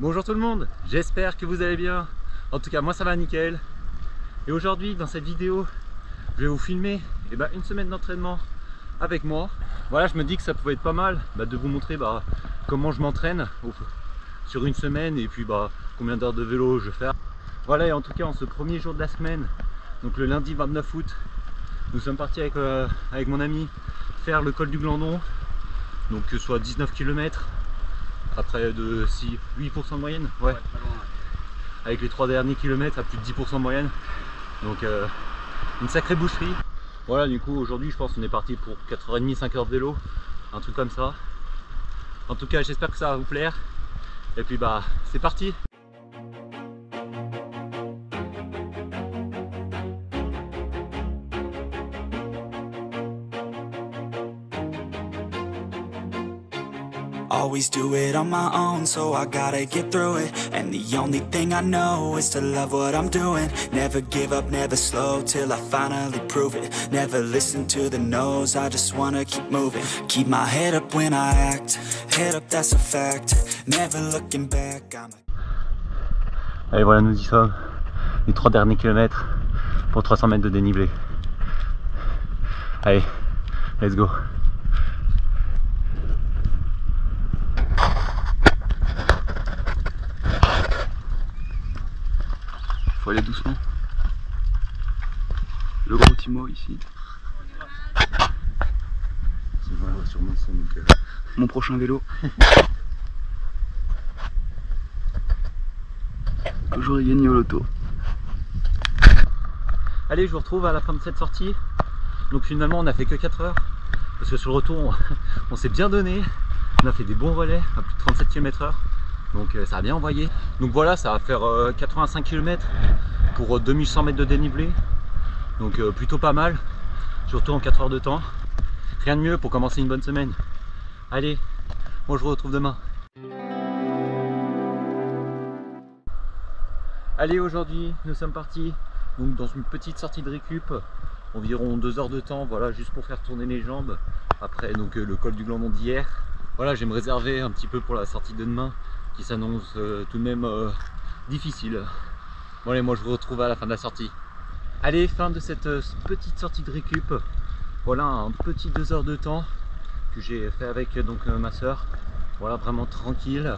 Bonjour tout le monde, j'espère que vous allez bien. En tout cas moi ça va nickel. Et aujourd'hui dans cette vidéo je vais vous filmer une semaine d'entraînement avec moi. Voilà, je me dis que ça pouvait être pas mal de vous montrer comment je m'entraîne sur une semaine et puis combien d'heures de vélo je fais. Voilà, et en tout cas en ce premier jour de la semaine, donc le lundi 29 août, nous sommes partis avec mon ami faire le col du Glandon, donc que ce soit 19 km. Après de 8% de moyenne, ouais. Avec les 3 derniers kilomètres à plus de 10% de moyenne. Donc une sacrée boucherie. Voilà, du coup aujourd'hui je pense qu'on est parti pour 4h30, 5h de vélo, un truc comme ça. En tout cas j'espère que ça va vous plaire. Et puis c'est parti. Always do it on my own, so I gotta get through it. And the only thing I know is to love what I'm doing. Never give up, never slow, till I finally prove it. Never listen to the no's, I just wanna keep moving. Keep my head up when I act, head up that's a fact. Never looking back, Allez voilà, nous y sommes, les 3 derniers kilomètres pour 300 mètres de dénivelé. Allez, let's go. Faut aller doucement. Le gros Timo ici. Sûrement son, donc, Mon prochain vélo. Que j'aurais gagné au loto. Allez, je vous retrouve à la fin de cette sortie. Donc finalement on a fait que 4 heures. Parce que sur le retour on s'est bien donné. On a fait des bons relais à plus de 37 km/h. Donc ça a bien envoyé. Donc voilà, ça va faire 85 km pour 2100 mètres de dénivelé. Donc plutôt pas mal. Surtout en 4 heures de temps. Rien de mieux pour commencer une bonne semaine. Allez, moi je vous retrouve demain. Allez, aujourd'hui nous sommes partis donc dans une petite sortie de récup. Environ 2 heures de temps, voilà, juste pour faire tourner les jambes. Après donc le col du Glandon d'hier. Voilà, je vais me réserver un petit peu pour la sortie de demain, qui s'annonce tout de même difficile. Bon allez, moi je vous retrouve à la fin de la sortie. Allez, fin de cette petite sortie de récup. Voilà un petit 2 heures de temps que j'ai fait avec ma soeur. Voilà, vraiment tranquille,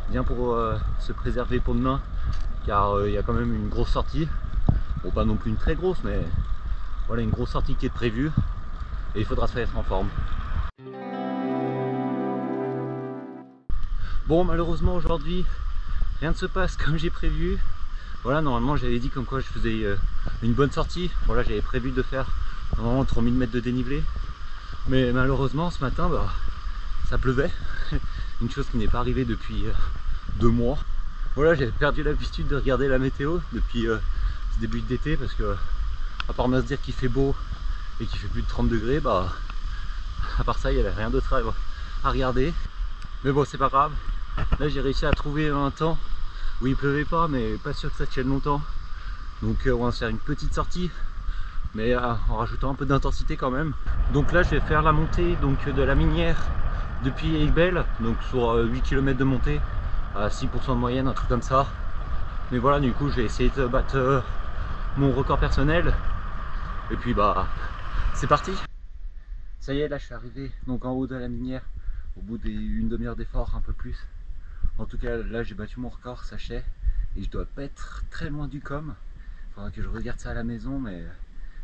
bien pour se préserver pour demain, car il y a quand même une grosse sortie. Bon, pas non plus une très grosse, mais voilà, une grosse sortie qui est prévue et il faudra se faire en forme. Bon, malheureusement aujourd'hui rien ne se passe comme j'ai prévu. Voilà, normalement j'avais dit comme quoi je faisais une bonne sortie. Voilà, j'avais prévu de faire normalement 3000 mètres de dénivelé, mais malheureusement ce matin ça pleuvait. Une chose qui n'est pas arrivée depuis 2 mois. Voilà, j'avais perdu l'habitude de regarder la météo depuis ce début d'été, parce que à part me dire qu'il fait beau et qu'il fait plus de 30 degrés, à part ça il n'y avait rien d'autre à regarder. Mais bon, c'est pas grave. Là j'ai réussi à trouver un temps où il pleuvait pas, mais pas sûr que ça tienne longtemps. Donc on va se faire une petite sortie, mais en rajoutant un peu d'intensité quand même. Donc là je vais faire la montée de la Minière depuis Aiguebelle, donc sur 8 km de montée à 6% de moyenne, un truc comme ça. Mais voilà, du coup je vais essayer de battre mon record personnel. Et puis c'est parti. Ça y est, là je suis arrivé donc en haut de la Minière au bout d'une demi-heure d'effort, un peu plus. En tout cas là j'ai battu mon record, sachez, et je dois pas être très loin du com. Il faudra que je regarde ça à la maison, mais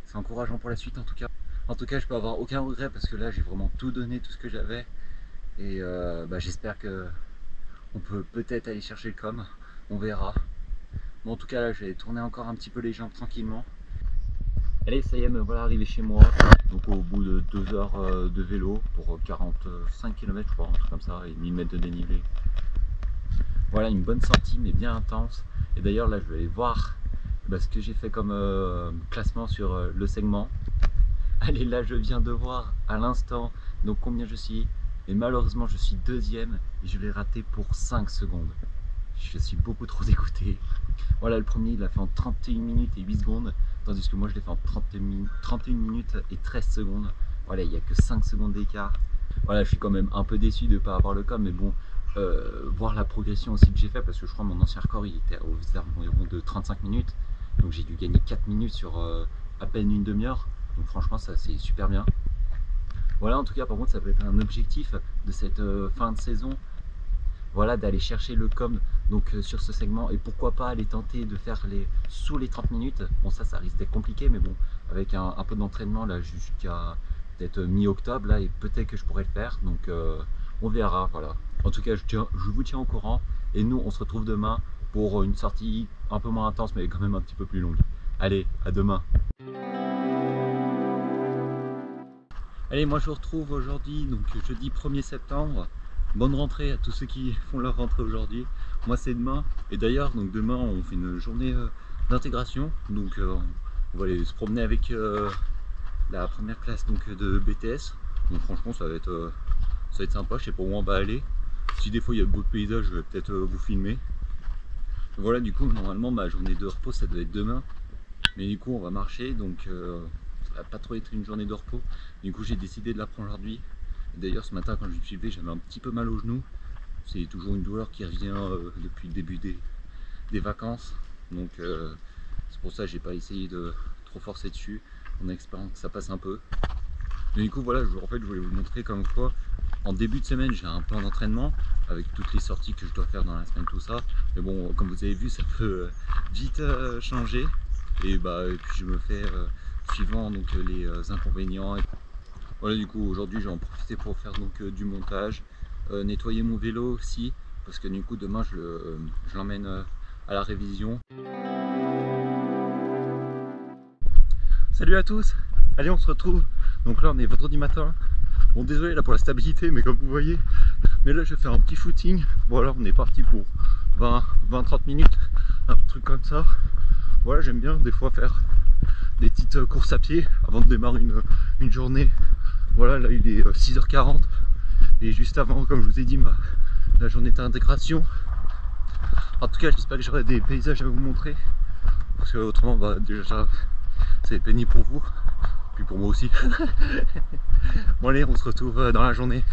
c'est encourageant pour la suite en tout cas. En tout cas je peux avoir aucun regret, parce que là j'ai vraiment tout donné, tout ce que j'avais. Et j'espère que on peut peut-être aller chercher le com, on verra. Bon, en tout cas là je vais tourner encore un petit peu les jambes tranquillement. Allez, ça y est, me voilà arrivé chez moi, donc au bout de 2 heures de vélo pour 45 km je crois, un truc comme ça, et 1000 mètres de dénivelé. Voilà, une bonne sortie mais bien intense. Et d'ailleurs là je vais voir ce que j'ai fait comme classement sur le segment. Allez, là je viens de voir à l'instant donc combien je suis, et malheureusement je suis deuxième et je l'ai raté pour 5 secondes. Je suis beaucoup trop dégoûté. Voilà, le premier il l'a fait en 31 minutes et 8 secondes, tandis que moi je l'ai fait en 31 minutes et 13 secondes. Voilà, il n'y a que 5 secondes d'écart. Voilà, je suis quand même un peu déçu de ne pas avoir le com, mais bon, voir la progression aussi que j'ai fait, parce que je crois que mon ancien record il était aux environs de 35 minutes, donc j'ai dû gagner 4 minutes sur à peine une demi-heure, donc franchement ça c'est super bien. Voilà, en tout cas par contre ça peut être un objectif de cette fin de saison, voilà, d'aller chercher le com donc sur ce segment, et pourquoi pas aller tenter de faire sous les 30 minutes. Bon, ça risque d'être compliqué, mais bon, avec un peu d'entraînement là jusqu'à peut-être mi-octobre là, et peut-être que je pourrais le faire, donc on verra. Voilà, en tout cas je vous tiens au courant, et nous on se retrouve demain pour une sortie un peu moins intense mais quand même un petit peu plus longue. Allez, à demain. Allez, moi je vous retrouve aujourd'hui, donc jeudi 1er septembre. Bonne rentrée à tous ceux qui font leur rentrée aujourd'hui. Moi c'est demain, et d'ailleurs donc demain on fait une journée d'intégration, donc on va aller se promener avec la première classe donc de BTS. Donc franchement ça va être sympa, je sais pas où on va aller. Si des fois il y a de beaux paysages, je vais peut-être vous filmer. Voilà, du coup normalement ma journée de repos ça doit être demain, mais du coup on va marcher, donc ça va pas trop être une journée de repos. Du coup j'ai décidé de la prendre aujourd'hui. D'ailleurs ce matin quand je me suis levé j'avais un petit peu mal au genou, c'est toujours une douleur qui revient depuis le début des vacances, donc c'est pour ça que j'ai pas essayé de trop forcer dessus en espérant que ça passe un peu. Mais du coup voilà, en fait je voulais vous montrer comme quoi en début de semaine j'ai un plan d'entraînement avec toutes les sorties que je dois faire dans la semaine, tout ça, mais bon comme vous avez vu ça peut vite changer, et puis je me fais suivant donc les inconvénients. Voilà, du coup aujourd'hui j'ai en profité pour faire donc du montage, nettoyer mon vélo aussi, parce que du coup demain je l'emmène à la révision. Salut à tous, allez on se retrouve, donc là on est vendredi matin. Bon désolé là pour la stabilité, mais comme vous voyez, mais là je vais faire un petit footing. Voilà, on est parti pour 20-30 minutes, un truc comme ça. Voilà, j'aime bien des fois faire des petites courses à pied avant de démarrer une journée. Voilà, là il est 6h40, et juste avant, comme je vous ai dit, la journée d'intégration. En tout cas j'espère que j'aurai des paysages à vous montrer, parce que autrement déjà c'est pénible pour vous, puis pour moi aussi. Bon allez, on se retrouve dans la journée.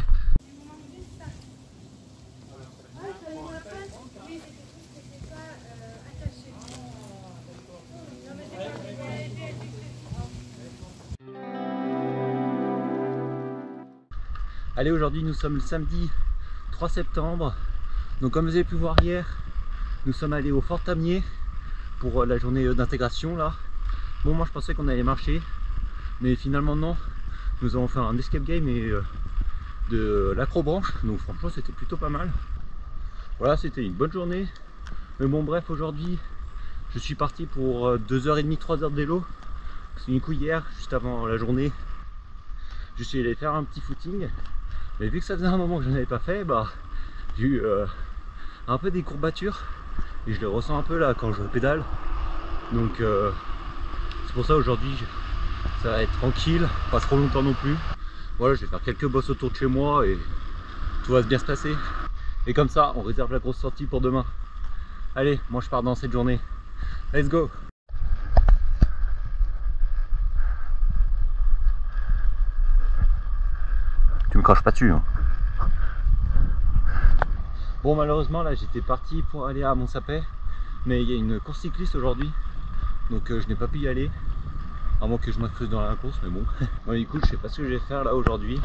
Allez, aujourd'hui nous sommes le samedi 3 septembre, donc comme vous avez pu voir hier, nous sommes allés au Fort Tamier pour la journée d'intégration là. Bon, moi je pensais qu'on allait marcher, mais finalement non, nous avons fait un escape game et de l'acrobranche, donc franchement c'était plutôt pas mal. Voilà, c'était une bonne journée, mais bon bref, aujourd'hui je suis parti pour 2h30, 3h de vélo, parce que du coup hier, juste avant la journée, je suis allé faire un petit footing. Mais vu que ça faisait un moment que je n'avais pas fait, j'ai eu un peu des courbatures, et je les ressens un peu là quand je pédale. Donc c'est pour ça aujourd'hui ça va être tranquille, pas trop longtemps non plus. Voilà, je vais faire quelques bosses autour de chez moi et tout va bien se passer. Et comme ça on réserve la grosse sortie pour demain. Allez, moi je pars dans cette journée. Let's go! Tu me craches pas dessus hein. Bon, malheureusement là j'étais parti pour aller à Montsapet, mais il y a une course cycliste aujourd'hui, donc je n'ai pas pu y aller, à moins que je m'incruse dans la course, mais bon. Bon, écoute, je sais pas ce que je vais faire là aujourd'hui.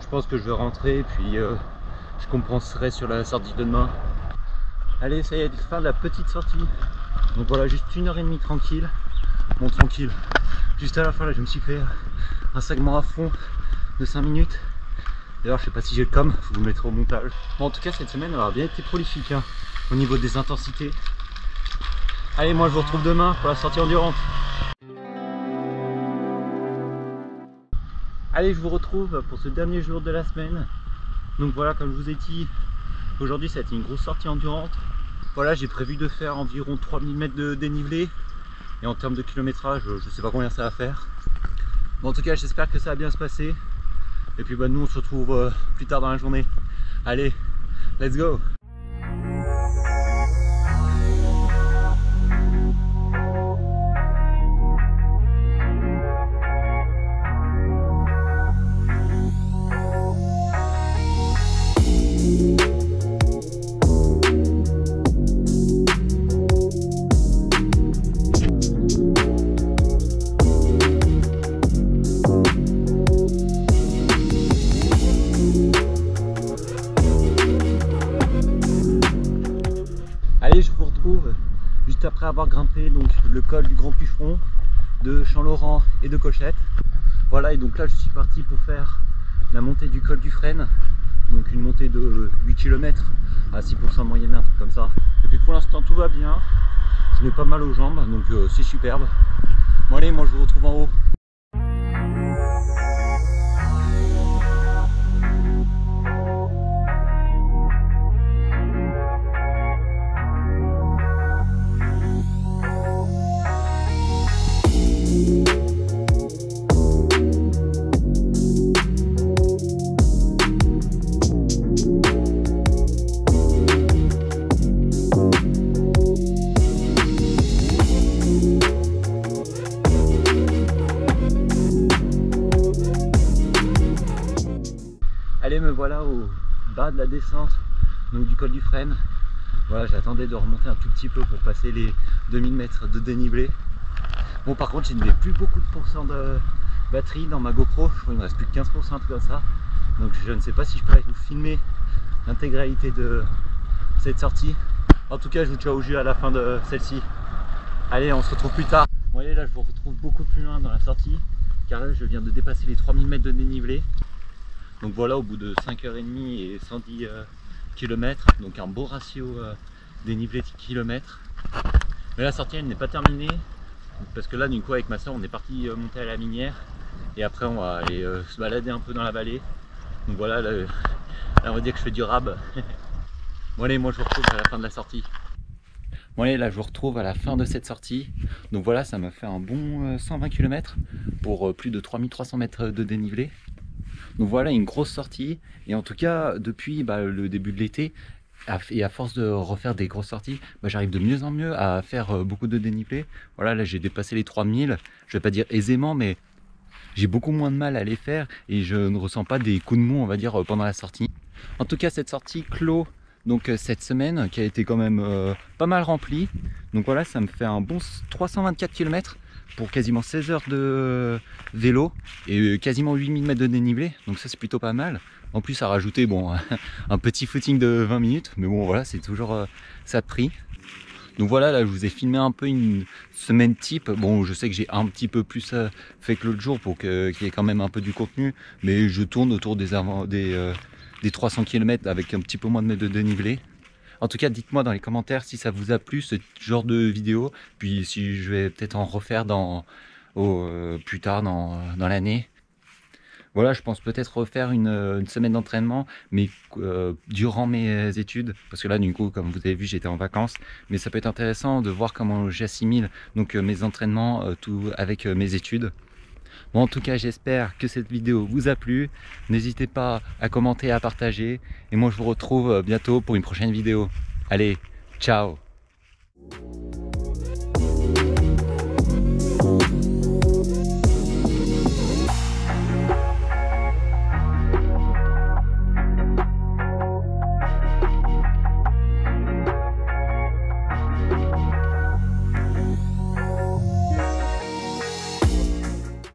Je pense que je vais rentrer, puis je compenserai sur la sortie de demain. Allez, ça y est, fin de la petite sortie. Donc voilà, juste 1h30 tranquille. Bon, tranquille. Juste à la fin là je me suis fait un segment à fond de 5 minutes. D'ailleurs, je sais pas si j'ai le com, faut vous le mettre au montage. Bon, en tout cas, cette semaine elle a bien été prolifique hein, au niveau des intensités. Allez, moi je vous retrouve demain pour la sortie endurante. Allez, je vous retrouve pour ce dernier jour de la semaine. Donc voilà, comme je vous ai dit, aujourd'hui ça a été une grosse sortie endurante. Voilà, j'ai prévu de faire environ 3000 mètres de dénivelé. Et en termes de kilométrage, je sais pas combien ça va faire. Bon, en tout cas, j'espère que ça va bien se passer. Et puis nous on se retrouve plus tard dans la journée. Allez, let's go! après avoir grimpé donc le col du Grand Pucheron, de Champ-Laurent et de Cochette. Voilà, et donc là je suis parti pour faire la montée du col du Frêne, donc une montée de 8 km à 6% moyenne, un truc comme ça. Et puis pour l'instant tout va bien, je n'ai pas mal aux jambes, donc c'est superbe. Bon allez, moi je vous retrouve en haut. Allez, me voilà au bas de la descente donc du col du Frêne. Voilà, j'attendais de remonter un tout petit peu pour passer les 2000 mètres de dénivelé. Bon, par contre, je n'avais plus beaucoup de pourcents de batterie dans ma GoPro. Je crois qu'il me reste plus que 15%, un truc comme ça. Donc je ne sais pas si je pourrais vous filmer l'intégralité de cette sortie. En tout cas, je vous tiens au jus à la fin de celle-ci. Allez, on se retrouve plus tard. Bon, allez, là je vous retrouve beaucoup plus loin dans la sortie, car là je viens de dépasser les 3000 mètres de dénivelé. Donc voilà, au bout de 5h30 et 110 km, donc un beau ratio dénivelé de kilomètres. Mais la sortie elle n'est pas terminée, parce que là du coup avec ma soeur on est parti monter à la minière, et après on va aller se balader un peu dans la vallée. Donc voilà, là on va dire que je fais du rab. Bon allez, moi je vous retrouve à la fin de la sortie. Bon allez, là je vous retrouve à la fin de cette sortie. Donc voilà, ça m'a fait un bon 120 km pour plus de 3300 mètres de dénivelé. Donc voilà, une grosse sortie. Et en tout cas, depuis le début de l'été, et à force de refaire des grosses sorties, j'arrive de mieux en mieux à faire beaucoup de dénivelé. Voilà, là j'ai dépassé les 3000, je vais pas dire aisément, mais j'ai beaucoup moins de mal à les faire et je ne ressens pas des coups de mou, on va dire, pendant la sortie. En tout cas, cette sortie clôt donc cette semaine qui a été quand même pas mal remplie. Donc voilà, ça me fait un bon 324 km pour quasiment 16 heures de vélo et quasiment 8000 mètres de dénivelé. Donc ça c'est plutôt pas mal. En plus à rajouter un petit footing de 20 minutes. Mais bon voilà, c'est toujours ça de prix. Donc voilà, là je vous ai filmé un peu une semaine type. Bon, je sais que j'ai un petit peu plus fait que l'autre jour pour qu'il y ait quand même un peu du contenu. Mais je tourne autour des 300 km avec un petit peu moins de mètres de dénivelé. En tout cas, dites-moi dans les commentaires si ça vous a plu ce genre de vidéo. Puis si je vais peut-être en refaire plus tard dans l'année. Voilà, je pense peut-être refaire une semaine d'entraînement, mais durant mes études. Parce que là, du coup, comme vous avez vu, j'étais en vacances. Mais ça peut être intéressant de voir comment j'assimile donc mes entraînements tout avec mes études. Bon, en tout cas, j'espère que cette vidéo vous a plu. N'hésitez pas à commenter, à partager. Et moi, je vous retrouve bientôt pour une prochaine vidéo. Allez, ciao!